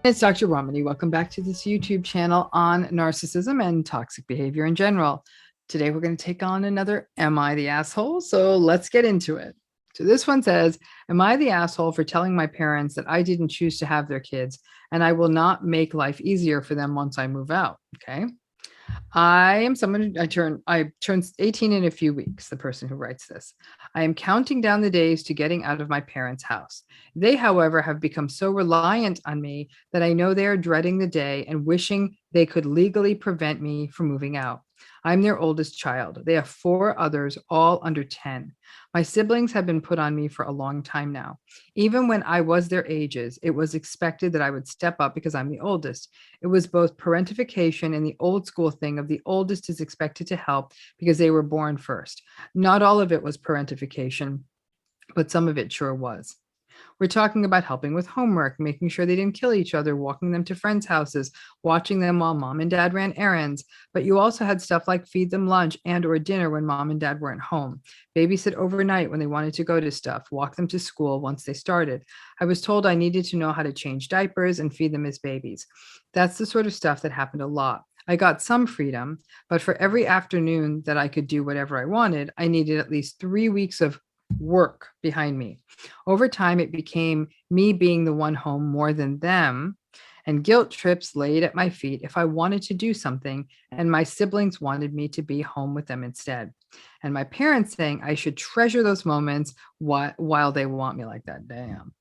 It's Dr. Ramani. Welcome back to this YouTube channel on narcissism and toxic behavior in general. Today, we're going to take on another Am I the Asshole? So let's get into it. So this one says, am I the asshole for telling my parents that I didn't choose to have their kids and I will not make life easier for them once I move out? Okay. I am someone, I turn 18 in a few weeks, the person who writes this. I am counting down the days to getting out of my parents' house. They, however, have become so reliant on me that I know they are dreading the day and wishing they could legally prevent me from moving out. I'm their oldest child. They have 4 others, all under 10. My siblings have been put on me for a long time now. Even when I was their ages, it was expected that I would step up because I'm the oldest. It was both parentification and the old school thing of the oldest is expected to help because they were born first. Not all of it was parentification, but some of it sure was. We're talking about helping with homework, making sure they didn't kill each other, walking them to friends' houses, watching them while mom and dad ran errands. But you also had stuff like feed them lunch and or dinner when mom and dad weren't home, babysit overnight when they wanted to go to stuff, walk them to school once they started. I was told I needed to know how to change diapers and feed them as babies. That's the sort of stuff that happened a lot. I got some freedom, but for every afternoon that I could do whatever I wanted, I needed at least 3 weeks of work behind me. Over time, it became me being the one home more than them, and guilt trips laid at my feet if I wanted to do something, and my siblings wanted me to be home with them instead. And my parents saying I should treasure those moments while they want me like that. Damn.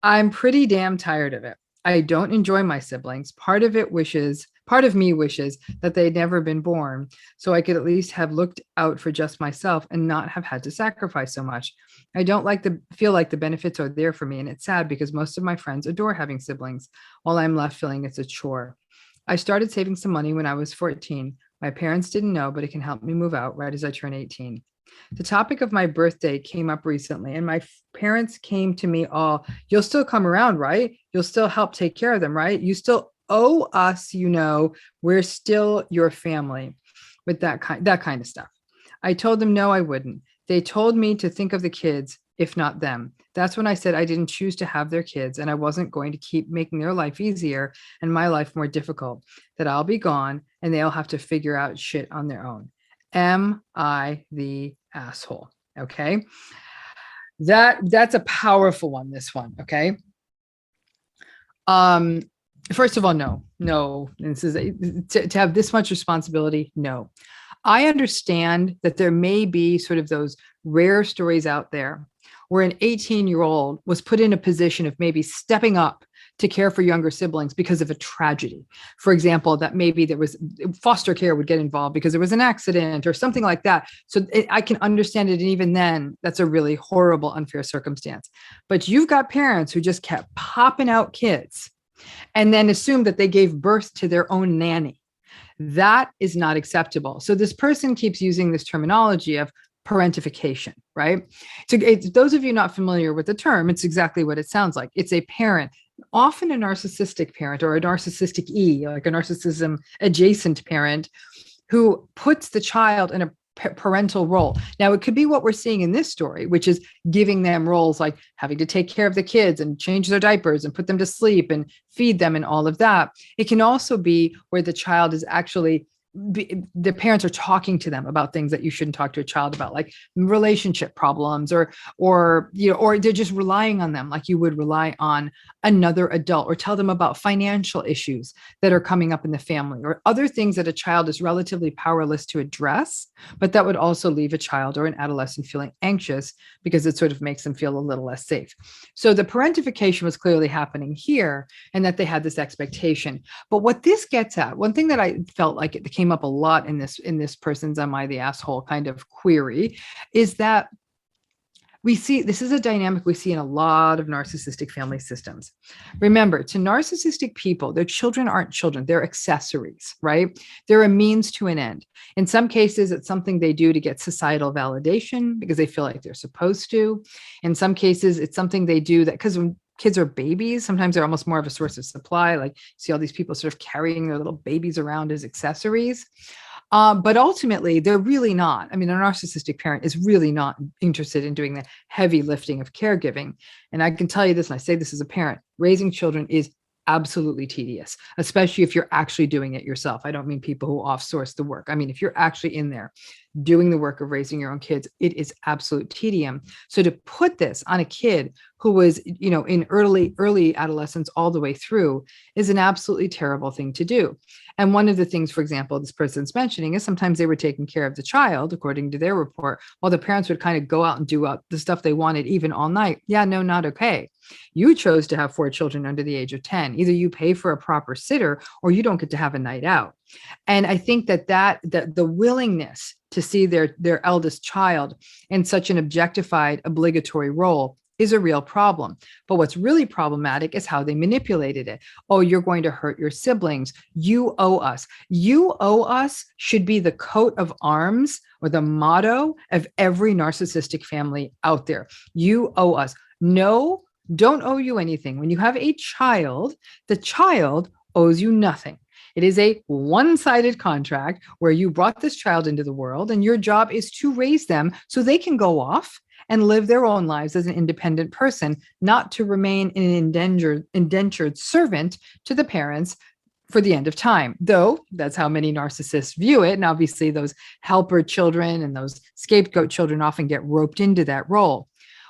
I'm pretty damn tired of it. I don't enjoy my siblings. Part of me wishes that they'd never been born, so I could at least have looked out for just myself and not have had to sacrifice so much. I don't feel like the benefits are there for me, and it's sad because most of my friends adore having siblings, while I'm left feeling it's a chore. I started saving some money when I was 14. My parents didn't know, but it can help me move out right as I turn 18. The topic of my birthday came up recently, and my parents came to me all, you'll still come around, right? You'll still help take care of them, right? You still owe us, we're still your family, with that kind of stuff. I told them, no, I wouldn't. They told me to think of the kids, if not them. That's when I said I didn't choose to have their kids and I wasn't going to keep making their life easier and my life more difficult, that I'll be gone and they'll have to figure out shit on their own. Am I the asshole? Okay. That's a powerful one, this one. Okay. First of all, no, this is to have this much responsibility. No, I understand that there may be sort of those rare stories out there where an 18-year-old was put in a position of maybe stepping up to care for younger siblings because of a tragedy. For example, that maybe there was foster care would get involved because there was an accident or something like that. So I can understand it. And even then, that's a really horrible, unfair circumstance. But you've got parents who just kept popping out kids and then assumed that they gave birth to their own nanny. That is not acceptable. So this person keeps using this terminology of parentification, right? So those of you not familiar with the term, it's exactly what it sounds like. It's a parent, often a narcissistic parent or a narcissistic like a narcissism adjacent parent, who puts the child in a parental role. Now, it could be what we're seeing in this story, which is giving them roles like having to take care of the kids and change their diapers and put them to sleep and feed them and all of that. It can also be where the child is actually the parents are talking to them about things that you shouldn't talk to a child about, like relationship problems, or they're just relying on them like you would rely on another adult, or tell them about financial issues that are coming up in the family, or other things that a child is relatively powerless to address, but that would also leave a child or an adolescent feeling anxious because it sort of makes them feel a little less safe. So the parentification was clearly happening here, and that they had this expectation. But what this gets at, one thing that I felt like it came up a lot in this person's "Am I the asshole" kind of query, is that we see this is a dynamic we see in a lot of narcissistic family systems. Remember, to narcissistic people, their children aren't children, they're accessories, right? They're a means to an end. In some cases, it's something they do to get societal validation because they feel like they're supposed to. In some cases, it's something they do that because when kids are babies, sometimes they're almost more of a source of supply. Like, see all these people sort of carrying their little babies around as accessories. But ultimately, they're really not. I mean, a narcissistic parent is really not interested in doing the heavy lifting of caregiving. And I can tell you this, and I say this as a parent, raising children is absolutely tedious, especially if you're actually doing it yourself. I don't mean people who offsource the work. I mean, if you're actually in there doing the work of raising your own kids, it is absolute tedium. So to put this on a kid who was, in early adolescence all the way through is an absolutely terrible thing to do. And one of the things, for example, this person's mentioning is sometimes they were taking care of the child, according to their report, while the parents would kind of go out and do the stuff they wanted, even all night. Yeah, no, not okay. You chose to have 4 children under the age of 10. Either you pay for a proper sitter or you don't get to have a night out. And I think that the willingness to see their eldest child in such an objectified, obligatory role is a real problem. But what's really problematic is how they manipulated it. Oh, you're going to hurt your siblings. You owe us. You owe us should be the coat of arms or the motto of every narcissistic family out there. You owe us. No, don't owe you anything. When you have a child, the child owes you nothing. It is a one-sided contract where you brought this child into the world and your job is to raise them so they can go off and live their own lives as an independent person, not to remain an indentured servant to the parents for the end of time. Though that's how many narcissists view it. And obviously those helper children and those scapegoat children often get roped into that role.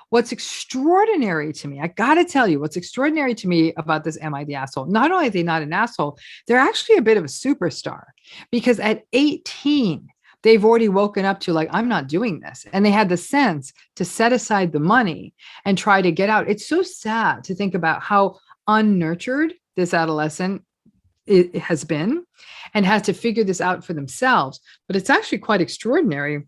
What's extraordinary to me, I got to tell you, what's extraordinary to me about this Am I the Asshole? Not only are they not an asshole, they're actually a bit of a superstar, because at 18, they've already woken up to like, I'm not doing this. And they had the sense to set aside the money and try to get out. It's so sad to think about how unnurtured this adolescent it has been and has to figure this out for themselves. But it's actually quite extraordinary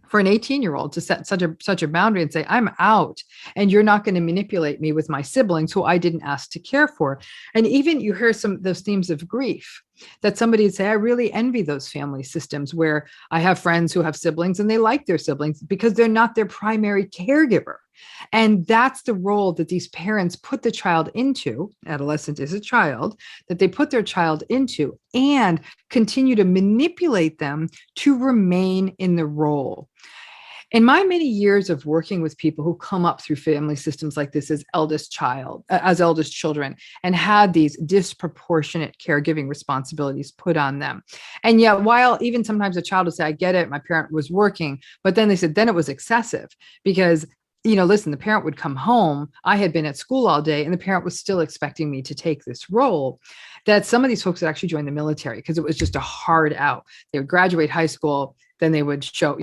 for an 18-year-old to set such a boundary and say, I'm out and you're not going to manipulate me with my siblings who I didn't ask to care for. And even you hear some of those themes of grief that somebody would say, I really envy those family systems where I have friends who have siblings and they like their siblings because they're not their primary caregiver. And that's the role that these parents put the child into. Adolescent is a child that they put their child into and continue to manipulate them to remain in the role. In my many years of working with people who come up through family systems like this as eldest children and had these disproportionate caregiving responsibilities put on them. And yet, while even sometimes a child would say, I get it, my parent was working, but then they said, then it was excessive because listen, the parent would come home. I had been at school all day and the parent was still expecting me to take this role. That some of these folks would actually join the military because it was just a hard out. They would graduate high school, then they would show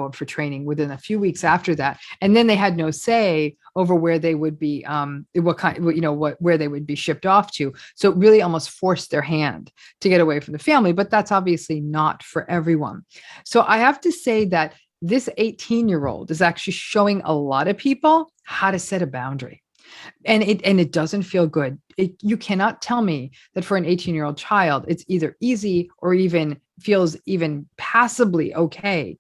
up for training within a few weeks after that. And then they had no say over where they would be, where they would be shipped off to. So it really almost forced their hand to get away from the family, but that's obviously not for everyone. So I have to say that this 18-year-old is actually showing a lot of people how to set a boundary. And it doesn't feel good. You cannot tell me that for an 18-year-old child, it's either easy or even feels even passably okay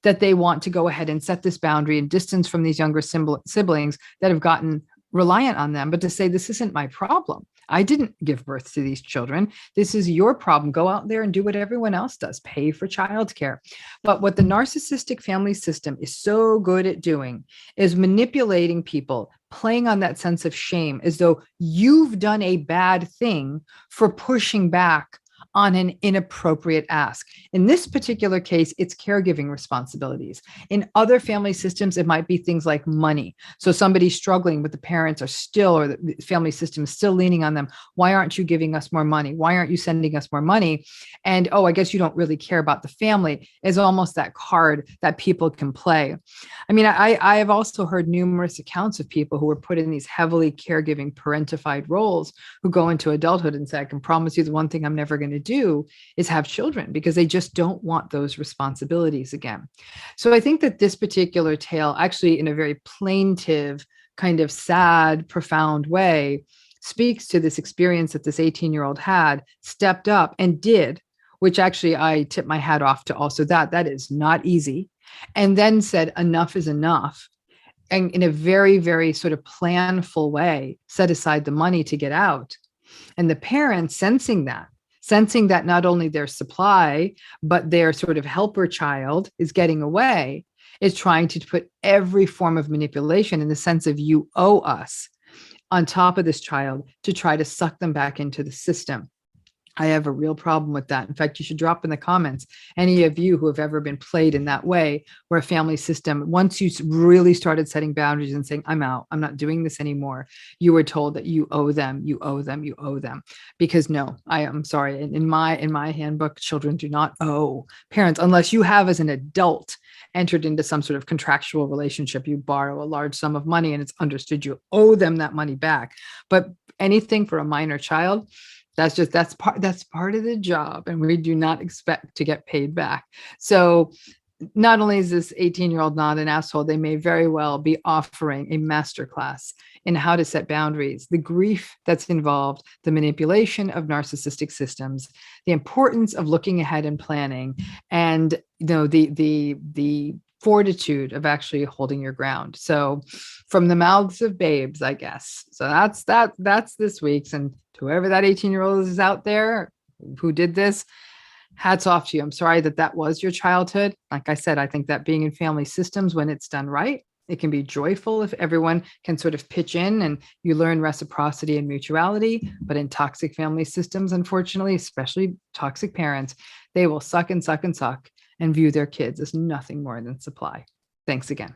that they want to go ahead and set this boundary and distance from these younger siblings that have gotten reliant on them, but to say, this isn't my problem. I didn't give birth to these children. This is your problem. Go out there and do what everyone else does. Pay for childcare. But what the narcissistic family system is so good at doing is manipulating people, playing on that sense of shame as though you've done a bad thing for pushing back on an inappropriate ask. In this particular case, it's caregiving responsibilities. In other family systems, it might be things like money. So somebody's struggling, but the parents are still, or the family system is still leaning on them. Why aren't you giving us more money? Why aren't you sending us more money? And, oh, I guess you don't really care about the family is almost that card that people can play. I mean, I have also heard numerous accounts of people who were put in these heavily caregiving parentified roles who go into adulthood and say, I can promise you the one thing I'm never going to do is have children, because they just don't want those responsibilities again. So I think that this particular tale actually, in a very plaintive, kind of sad, profound way, speaks to this experience that this 18-year-old had, stepped up and did, which actually I tip my hat off to also that is not easy. And then said, enough is enough. And in a very, very sort of planful way, set aside the money to get out. And the parents sensing that not only their supply, but their sort of helper child is getting away, is trying to put every form of manipulation in the sense of you owe us. on top of this child to try to suck them back into the system. I have a real problem with that. In fact, you should drop in the comments, any of you who have ever been played in that way, where a family system, once you really started setting boundaries and saying, I'm out, I'm not doing this anymore, you were told that you owe them, you owe them, you owe them. Because no, I am sorry. In my handbook, children do not owe parents unless you have, as an adult, entered into some sort of contractual relationship. You borrow a large sum of money and it's understood you owe them that money back. But anything for a minor child, that's part of the job, and we do not expect to get paid back. So not only is this 18-year-old not an asshole, they may very well be offering a masterclass in how to set boundaries, the grief that's involved, the manipulation of narcissistic systems, the importance of looking ahead and planning, and the fortitude of actually holding your ground. So from the mouths of babes, I guess. So that's this week's. And to whoever that 18-year-old is out there who did this, hats off to you. I'm sorry that was your childhood. Like I said, I think that being in family systems, when it's done right, it can be joyful if everyone can sort of pitch in and you learn reciprocity and mutuality. But in toxic family systems, unfortunately, especially toxic parents, they will suck and suck and suck and view their kids as nothing more than supply. Thanks again.